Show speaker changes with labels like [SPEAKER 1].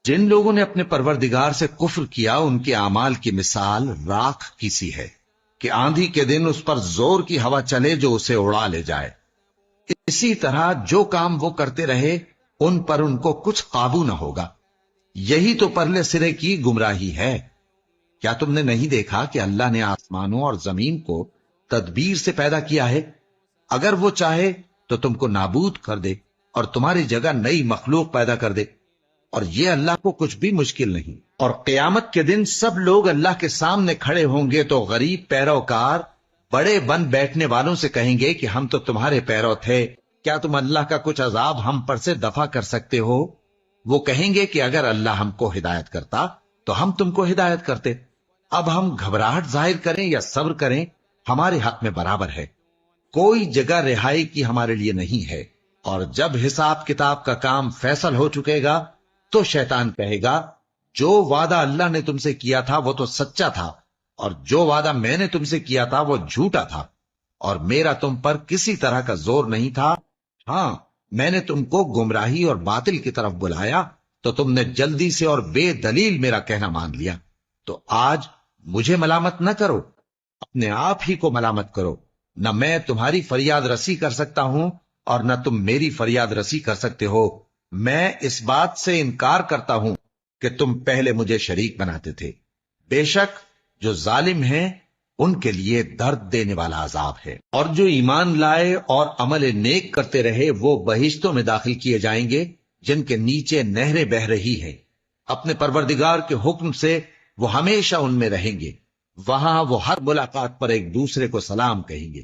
[SPEAKER 1] جن لوگوں نے اپنے پروردگار سے کفر کیا ان کے اعمال کی مثال راکھ کی سی ہے کہ آندھی کے دن اس پر زور کی ہوا چلے جو اسے اڑا لے جائے۔ اسی طرح جو کام وہ کرتے رہے ان پر ان کو کچھ قابو نہ ہوگا۔ یہی تو پرلے سرے کی گمراہی ہے۔ کیا تم نے نہیں دیکھا کہ اللہ نے آسمانوں اور زمین کو تدبیر سے پیدا کیا ہے؟ اگر وہ چاہے تو تم کو نابود کر دے اور تمہاری جگہ نئی مخلوق پیدا کر دے، اور یہ اللہ کو کچھ بھی مشکل نہیں۔ اور قیامت کے دن سب لوگ اللہ کے سامنے کھڑے ہوں گے تو غریب پیروکار بڑے بن بیٹھنے والوں سے کہیں گے کہ ہم تو تمہارے پیرو تھے، کیا تم اللہ کا کچھ عذاب ہم پر سے دفع کر سکتے ہو؟ وہ کہیں گے کہ اگر اللہ ہم کو ہدایت کرتا تو ہم تم کو ہدایت کرتے۔ اب ہم گھبراہٹ ظاہر کریں یا صبر کریں ہمارے حق میں برابر ہے، کوئی جگہ رہائی کی ہمارے لیے نہیں ہے۔ اور جب حساب کتاب کا کام فیصل ہو چکے گا تو شیطان کہے گا جو وعدہ اللہ نے تم سے کیا تھا وہ تو سچا تھا، اور جو وعدہ میں نے تم سے کیا تھا وہ جھوٹا تھا، اور میرا تم پر کسی طرح کا زور نہیں تھا۔ ہاں، میں نے تم کو گمراہی اور باطل کی طرف بلایا تو تم نے جلدی سے اور بے دلیل میرا کہنا مان لیا۔ تو آج مجھے ملامت نہ کرو، اپنے آپ ہی کو ملامت کرو۔ نہ میں تمہاری فریاد رسی کر سکتا ہوں اور نہ تم میری فریاد رسی کر سکتے ہو۔ میں اس بات سے انکار کرتا ہوں کہ تم پہلے مجھے شریک بناتے تھے۔ بے شک جو ظالم ہیں ان کے لیے درد دینے والا عذاب ہے۔ اور جو ایمان لائے اور عمل نیک کرتے رہے وہ بہشتوں میں داخل کیے جائیں گے جن کے نیچے نہریں بہہ رہی ہیں۔ اپنے پروردگار کے حکم سے وہ ہمیشہ ان میں رہیں گے۔ وہاں وہ ہر ملاقات پر ایک دوسرے کو سلام کہیں گے۔